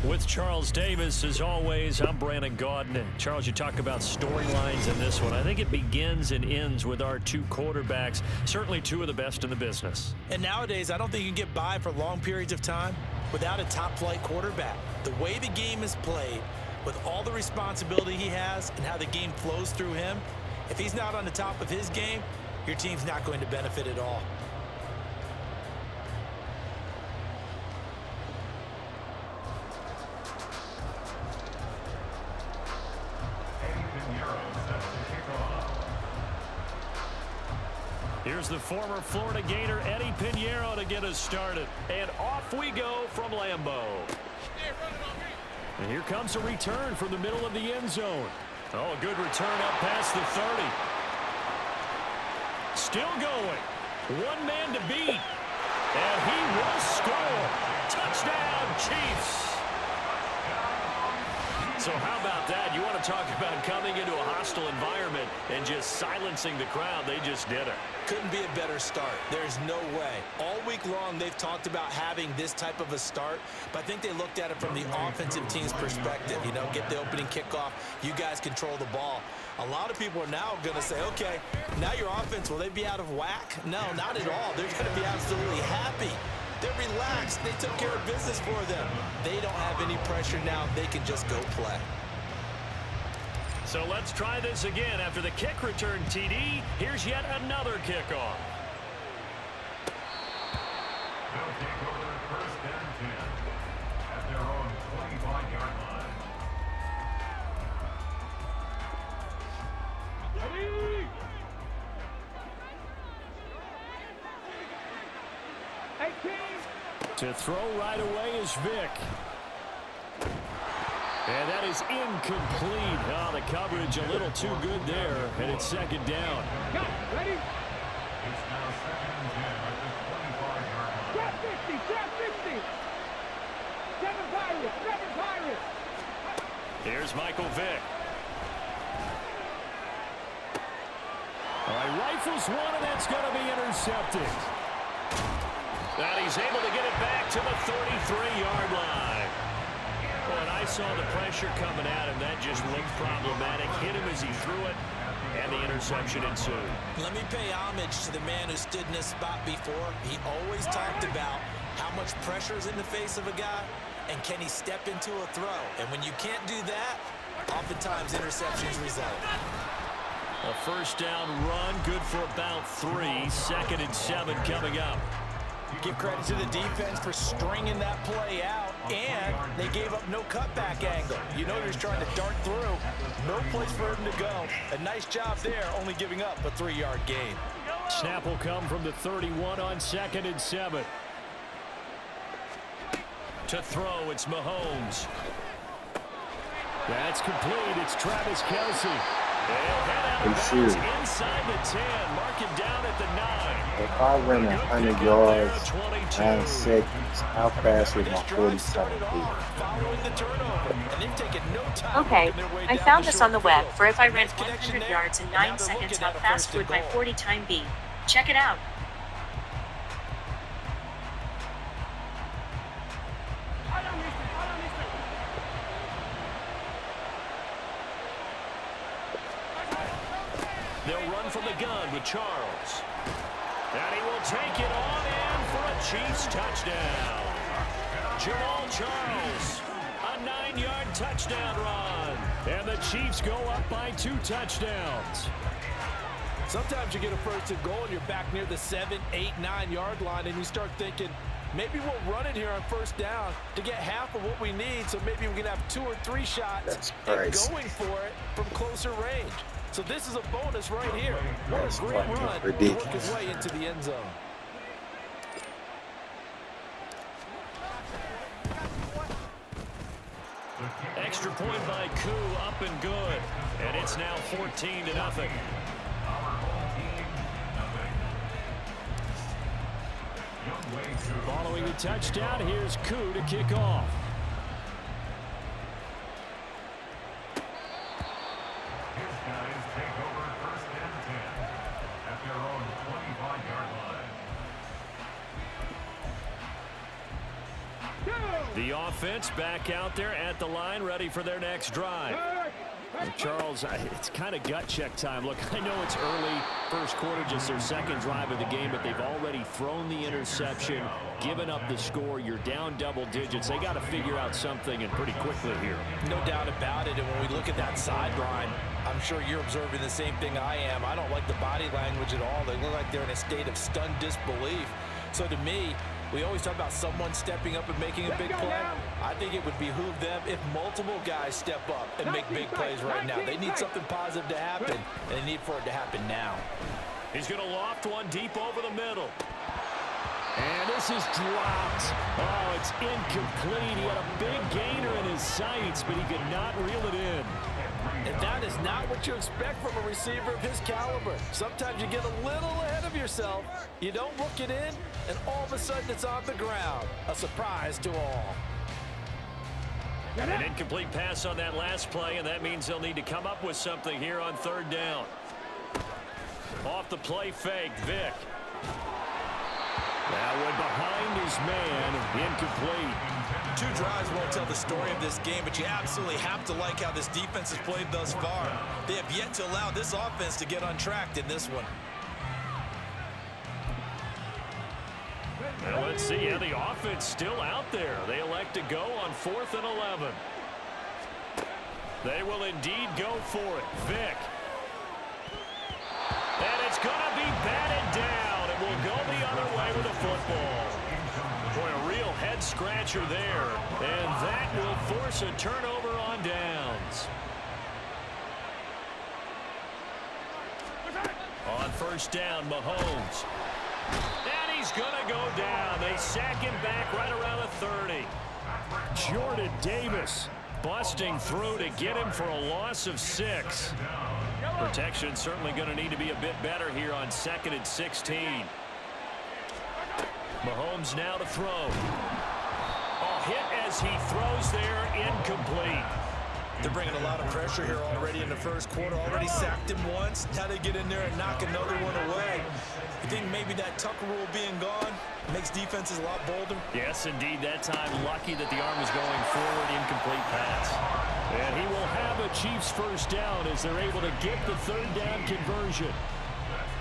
With Charles Davis, as always, I'm Brandon Gaudin. Charles, you talk about storylines in this one. I think it begins and ends with our two quarterbacks, certainly two of the best in the business. And nowadays, I don't think you can get by for long periods of time without a top-flight quarterback. The way the game is played, with all the responsibility he has and how the game flows through him, if he's not on the top of his game, your team's not going to benefit at all. Here's the former Florida Gator, Eddie Pinheiro, to get us started. And off we go from Lambeau. And here comes a return from the middle of the end zone. Oh, a good return up past the 30. Still going. One man to beat. And he will score. Touchdown, Chiefs. So how about that? You want to talk about coming into a hostile environment and just silencing the crowd. They just did it. Couldn't be a better start. There's no way. All week long, they've talked about having this type of a start, but I think they looked at it from the offensive team's perspective. You know, get the opening kickoff. You guys control the ball. A lot of people are now going to say, okay, now your offense, will they be out of whack? No, not at all. They're going to be absolutely happy. They're relaxed. They took care of business for them. They don't have any pressure now. They can just go play. So let's try this again. After the kick return TD, here's yet another kickoff. They'll take over first and 10 at their own 25-yard line. To throw right away is Vick. And that is incomplete. Oh, the coverage a little too good there, and it's second down. Ready? It's now second and 10 at the 25-yard line. Trap 50, 7 Pirates. Here's Michael Vick. All right, rifles one, and that's going to be intercepted. And he's able to get it back to the 33-yard line. Well, and I saw the pressure coming at him. That just looked problematic. Hit him as he threw it, and the interception ensued. Let me pay homage to the man who stood in this spot before. He always talked about how much pressure is in the face of a guy, and can he step into a throw. And when you can't do that, oftentimes interceptions result. A first down run, good for about 3. Second and 7 coming up. Give credit to the defense for stringing that play out, and they gave up no cutback angle. You know they're just trying to dart through. No place for him to go. A nice job there, only giving up a 3-yard gain. Snap will come from the 31 on second and 7. To throw, it's Mahomes. That's complete. It's Travis Kelce. Inside the 10, mark it down at the 9. If I run 100 yards, 9 seconds, how fast would my 47 be? Okay, I found this on the web for if I ran 100 yards in 9 seconds, how fast would my 40 time be? Check it out. They'll run from the gun with Charles. And he will take it on in for a Chiefs touchdown. Jamal Charles, a 9-yard touchdown run. And the Chiefs go up by 2 touchdowns. Sometimes you get a first and goal and you're back near the 7, 8, 9-yard line, and you start thinking, maybe we'll run it here on first down to get half of what we need, so maybe we can have 2 or 3 shots and going for it from closer range. So this is a bonus right here. What a great run to work his way into the end zone. Extra point by Koo, up and good. And it's now 14-0. Following the touchdown, here's Koo to kick off. The offense back out there at the line, ready for their next drive. Well, Charles, it's kind of gut check time. Look, I know it's early, first quarter, just their second drive of the game, but they've already thrown the interception, given up the score. You're down double digits. They got to figure out something, and pretty quickly here. No doubt about it. And when we look at that sideline, I'm sure you're observing the same thing I am. I don't like the body language at all. They look like they're in a state of stunned disbelief. So to me, we always talk about someone stepping up and making a big play. I think it would behoove them if multiple guys step up and make big plays right now. They need something positive to happen, and they need for it to happen now. He's going to loft one deep over the middle. And this is dropped. Oh, it's incomplete. He had a big gainer in his sights, but he could not reel it in. And that is not what you expect from a receiver of his caliber. Sometimes you get a little ahead of yourself. You don't look it in, and all of a sudden it's on the ground. A surprise to all. An incomplete pass on that last play, and that means they'll need to come up with something here on third down. Off the play fake, Vick. That one behind his man, incomplete. 2 drives won't tell the story of this game, but you absolutely have to like how this defense has played thus far. They have yet to allow this offense to get untracked in this one. Well, let's see. Yeah, the offense still out there. They elect to go on 4th and 11. They will indeed go for it. Vick. And it's going to be batted down. It will go the other way with the football. Boy, a real head-scratcher there. And that will force a turnover on downs. On first down, Mahomes. And he's going to go down. They sack him back right around the 30. Jordan Davis busting through to get him for a loss of 6. Protection certainly going to need to be a bit better here on 2nd and 16. Mahomes now to throw. A hit as he throws there, incomplete. They're bringing a lot of pressure here already in the first quarter. Already sacked him once. Now they get in there and knock another one away. I think maybe that Tucker rule being gone makes defenses a lot bolder. Yes, indeed. That time, lucky that the arm was going forward. Incomplete pass. And he will have a Chiefs first down as they're able to get the third down conversion.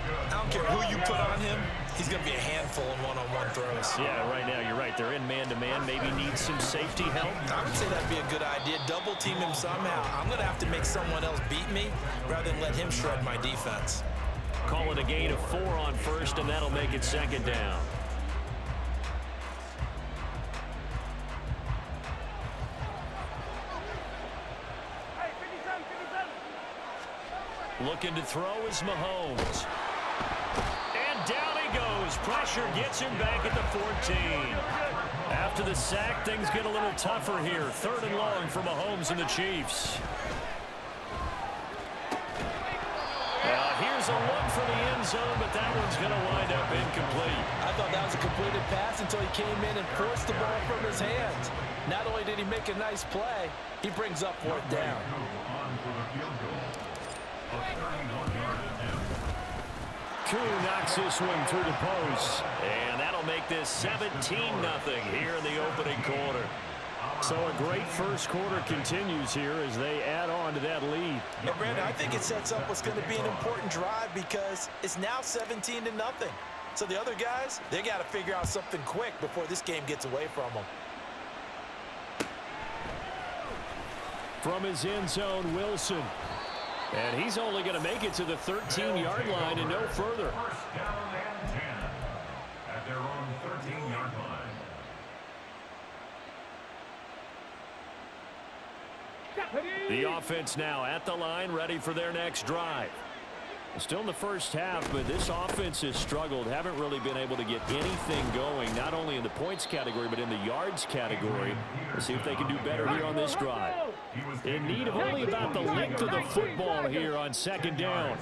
I don't care who you put on him. He's going to be a handful in one-on-one throws. Yeah, right now, you're right. They're in man-to-man. Maybe needs some safety help. I would say that'd be a good idea. Double team him somehow. I'm going to have to make someone else beat me rather than let him shred my defense. Call it a gain of 4 on first, and that'll make it 2nd down. Looking to throw is Mahomes. And down he goes. Pressure gets him back at the 14. After the sack, things get a little tougher here. 3rd and long for Mahomes and the Chiefs. Here's a look for the end zone, but that one's going to wind up incomplete. I thought that was a completed pass until he came in and forced the ball from his hands. Not only did he make a nice play, he brings up 4th down. Koo knocks this one through the post, and that'll make this 17-0 here in the opening quarter. So a great first quarter continues here as they add on to that lead. And Brandon, I think it sets up what's going to be an important drive because it's now 17-0. So the other guys, they got to figure out something quick before this game gets away from them. From his end zone, Wilson. And he's only going to make it to the 13-yard line and no further. First down and 10 at their own 13-yard line. The offense now at the line, ready for their next drive. Still in the first half, but this offense has struggled. Haven't really been able to get anything going, not only in the points category, but in the yards category. Let's see if they can do better here on this drive. In need of only about the length of the football here on 2nd down.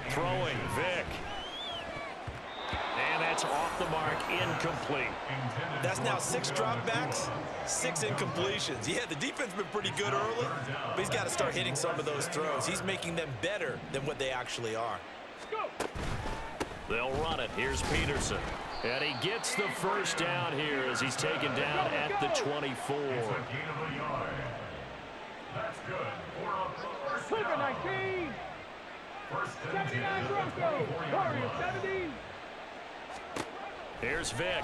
Throwing, Vick. And that's off the mark, incomplete. That's now 6 dropbacks, 6 incompletions. Yeah, the defense has been pretty good early, but he's got to start hitting some of those throws. He's making them better than what they actually are. They'll run it. Here's Peterson. And he gets the first down here as he's taken down at the 24. It's a gain of a yard. That's good. Cougar 19. First and 79 Broncos. Warriors 70. Here's Vic.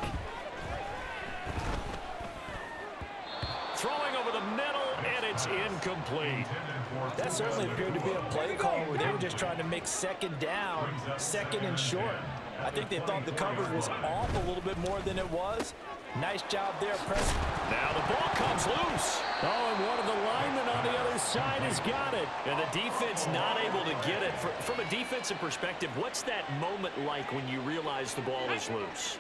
Throwing over the middle, and it's incomplete. That certainly appeared to be a play call where they were just trying to make second down, second and short. I think they thought the coverage was off a little bit more than it was. Nice job there, pressing. Now the ball comes loose. Oh, and one of the linemen on the other side has got it. And the defense not able to get it. From a defensive perspective, what's that moment like when you realize the ball is loose?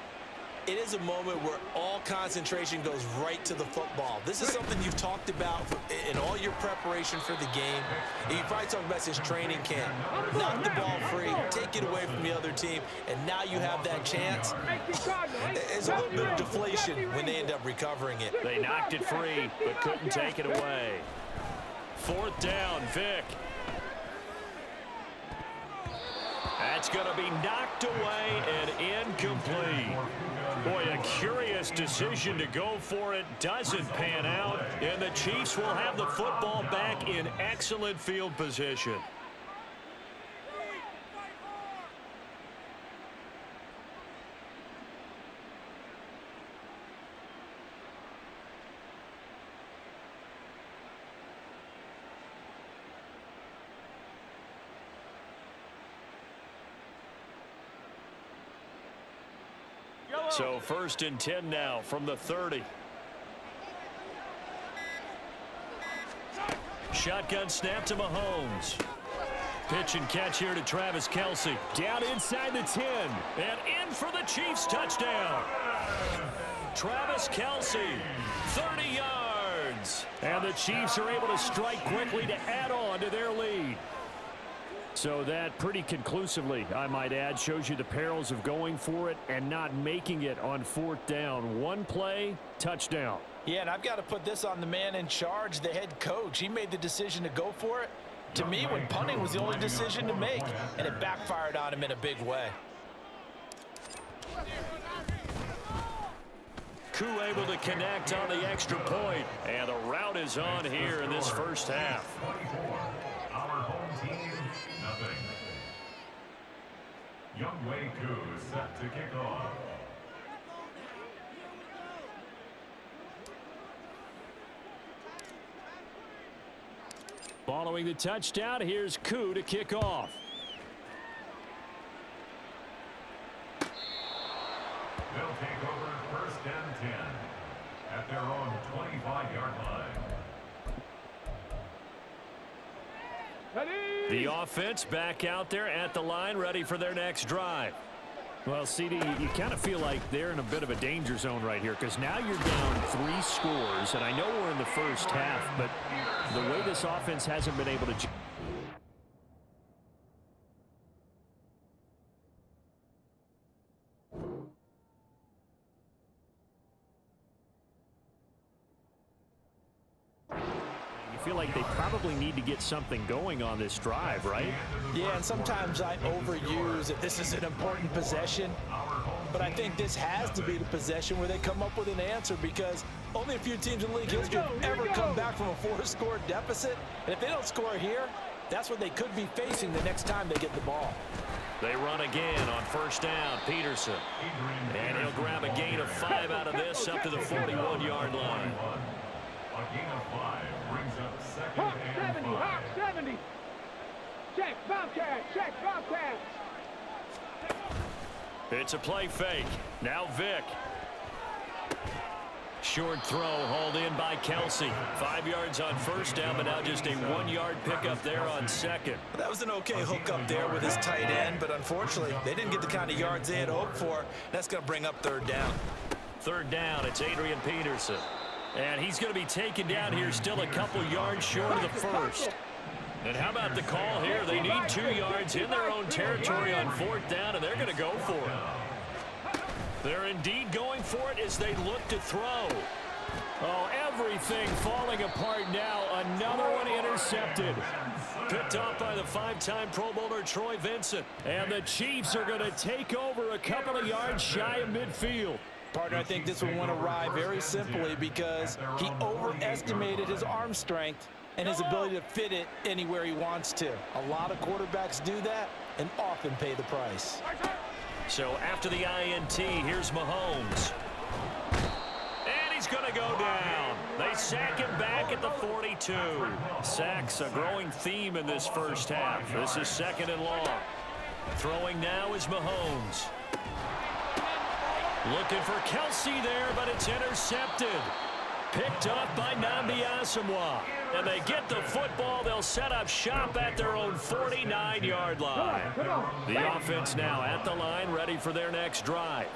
It is a moment where all concentration goes right to the football. This is something you've talked about in all your preparation for the game. And you probably talked about this training camp. Knock the ball free, take it away from the other team, and now you have that chance. There's a little bit of deflation when they end up recovering it. They knocked it free, but couldn't take it away. Fourth down, Vic. That's going to be knocked away and incomplete. Boy, a curious decision to go for it. Doesn't pan out. And the Chiefs will have the football back in excellent field position. So first and 10 now from the 30. Shotgun snap to Mahomes. Pitch and catch here to Travis Kelce. Down inside the 10. And in for the Chiefs touchdown. Travis Kelce, 30 yards. And the Chiefs are able to strike quickly to add on to their lead. So that pretty conclusively, I might add, shows you the perils of going for it and not making it on fourth down. One play, touchdown. Yeah, and I've got to put this on the man in charge, the head coach. He made the decision to go for it. To me, when punting was the only decision to make, and it backfired on him in a big way. Koo able to connect on the extra point, and the route is on here in this first half. Our home team, nothing. Youngwei Koo set to kick off. Following the touchdown, here's Koo to kick off. They'll take over first and 10 at their own 25-yard line. The offense back out there at the line, ready for their next drive. Well, CD, you kind of feel like they're in a bit of a danger zone right here because now you're down 3 scores, and I know we're in the first half, but the way this offense hasn't been able to... feel like they probably need to get something going on this drive, right? Yeah, and sometimes I overuse that this is an important possession, but I think this has to be the possession where they come up with an answer because only a few teams in league history have ever come back from a 4-score deficit, and if they don't score here, that's what they could be facing the next time they get the ball. They run again on first down, Peterson. And he'll grab a gain of 5 out of this up to the 41-yard line. A gain of 5 brings up second Hawk and 70, 5. Hawk 70. Check, Bobcat, check, Bobcat. It's a play fake. Now Vic. Short throw hauled in by Kelce. 5 yards on first down, but now just a 1-yard pickup there on second. That was an okay hook up there with his tight end, but unfortunately, they didn't get the kind of yards they had hoped for. That's going to bring up third down. Third down, it's Adrian Peterson. And he's going to be taken down here still a couple yards short of the first. And how about the call here? They need 2 yards in their own territory on fourth down, and they're going to go for it. They're indeed going for it as they look to throw. Oh, Everything falling apart now. Another one intercepted. Picked off by the 5-time Pro Bowler Troy Vincent. And the Chiefs are going to take over a couple of yards shy of midfield. Partner, I think this one went awry very simply because he overestimated his arm strength and his ability to fit it anywhere he wants to. A lot of quarterbacks do that and often pay the price. So after the INT, here's Mahomes. And he's going to go down. They sack him back at the 42. Sacks a growing theme in this first half. This is 2nd and long. Throwing now is Mahomes. Looking for Kelsey there, but it's intercepted. Picked up by Nnamdi Asomugha. And they get the football. They'll set up shop at their own 49-yard line. The offense now at the line, ready for their next drive.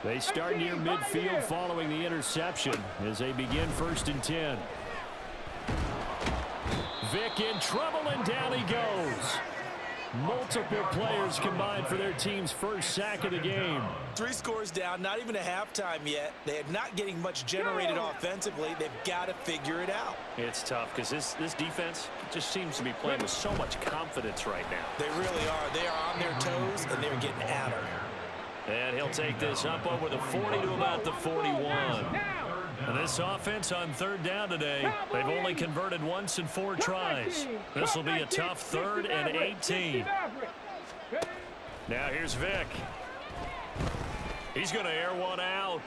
They start near midfield following the interception as they begin 1st and 10. Vick in trouble, and down he goes. Multiple players combined for their team's first sack of the game. 3 scores down, not even a halftime yet. They are not getting much generated offensively. They've got to figure it out. It's tough because this defense just seems to be playing with so much confidence right now. They really are. They are on their toes, and they're getting at them. And he'll take this up over the 40 to about the 41. And this offense on 3rd down today, they've only converted once in 4 tries. This will be a tough 3rd and 18. Now here's Vick. He's going to air one out.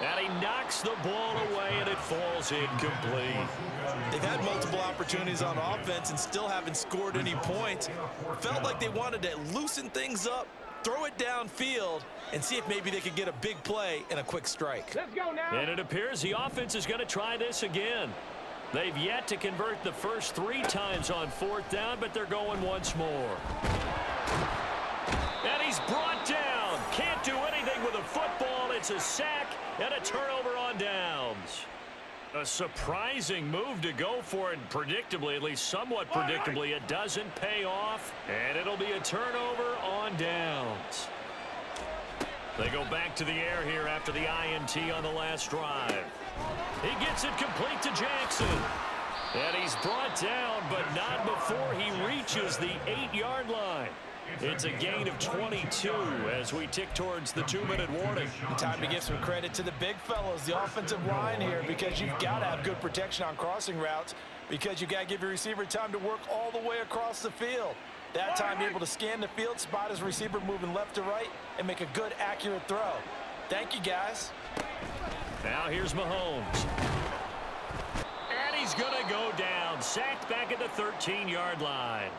And he knocks the ball away, and it falls incomplete. They've had multiple opportunities on offense and still haven't scored any points. Felt like they wanted to loosen things up, throw it downfield, and see if maybe they could get a big play and a quick strike. Let's go now. And it appears the offense is going to try this again. They've yet to convert the first 3 times on 4th down, but they're going once more. And he's brought down. Can't do anything with a football. It's a sack and a turnover on downs. A surprising move to go for it, and predictably, at least somewhat predictably, it doesn't pay off, and it'll be a turnover on downs. They go back to the air here after the INT on the last drive. He gets it complete to Jackson. And he's brought down, but not before he reaches the 8-yard line. It's a gain of 22 as we tick towards the 2-minute warning. Time to give some credit to the big fellows, the offensive line here, because you've got to have good protection on crossing routes, because you've got to give your receiver time to work all the way across the field. That time, be able to scan the field, spot his receiver moving left to right, and make a good, accurate throw. Thank you, guys. Now here's Mahomes. And he's going to go down, sacked back at the 13-yard line.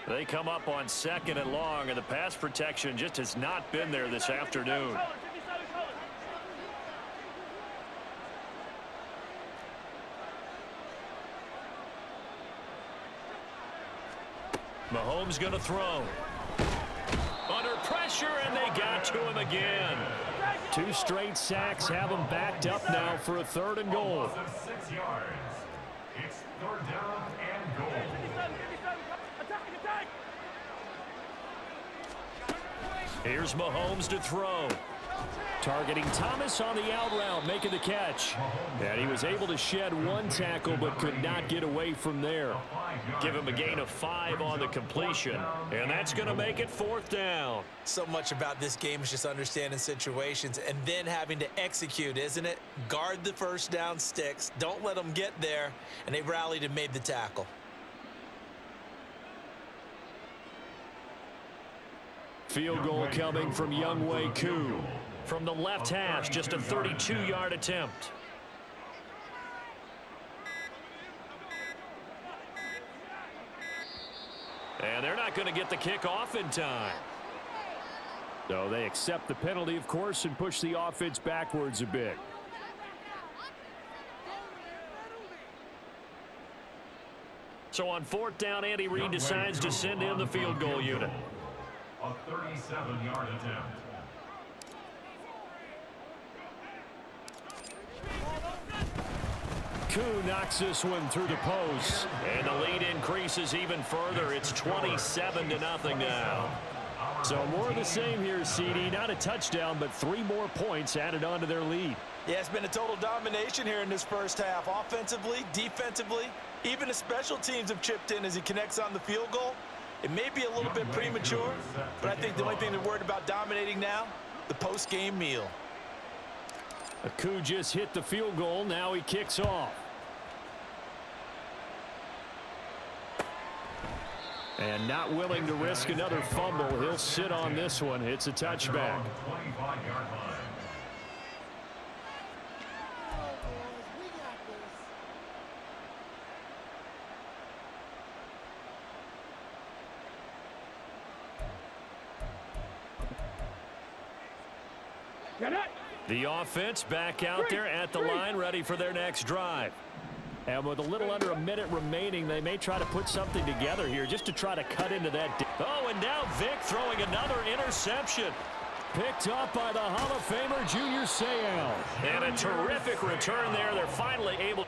They come up on 2nd and long, and the pass protection just has not been there this afternoon. Mahomes going to throw. Under pressure, and they got to him again. 2 straight sacks have him backed up now for a 3rd and goal. 6 yards. It's 3rd down and goal. Here's Mahomes to throw. Targeting Thomas on the out route, making the catch. And he was able to shed 1 tackle, but could not get away from there. Give him a gain of 5 on the completion. And that's going to make it 4th down. So much about this game is just understanding situations and then having to execute, isn't it? Guard the first down sticks. Don't let them get there. And they rallied and made the tackle. Field goal coming from Younghoe Koo. From the left hash, just a 32-yard attempt. And they're not going to get the kick off in time. So they accept the penalty, of course, and push the offense backwards a bit. So on 4th down, Andy Reid decides to send in the field goal unit. A 37-yard attempt. Koo knocks this one through the post. And the lead increases even further. It's 27-0 now. So more of the same here, CD. Not a touchdown, but 3 more points added on to their lead. Yeah, it's been a total domination here in this first half. Offensively, defensively, even the special teams have chipped in as he connects on the field goal. It may be a little bit premature, but I think the only thing they're worried about dominating now, the post-game meal. Koo just hit the field goal. Now he kicks off. And not willing to risk another fumble. He'll sit on this one. It's a touchback. The offense back out there at the line, ready for their next drive. And with a little under a minute remaining, they may try to put something together here just to try to cut into that. Oh, and now Vic throwing another interception. Picked up by the Hall of Famer, Junior Seau. And a terrific return there. They're finally able.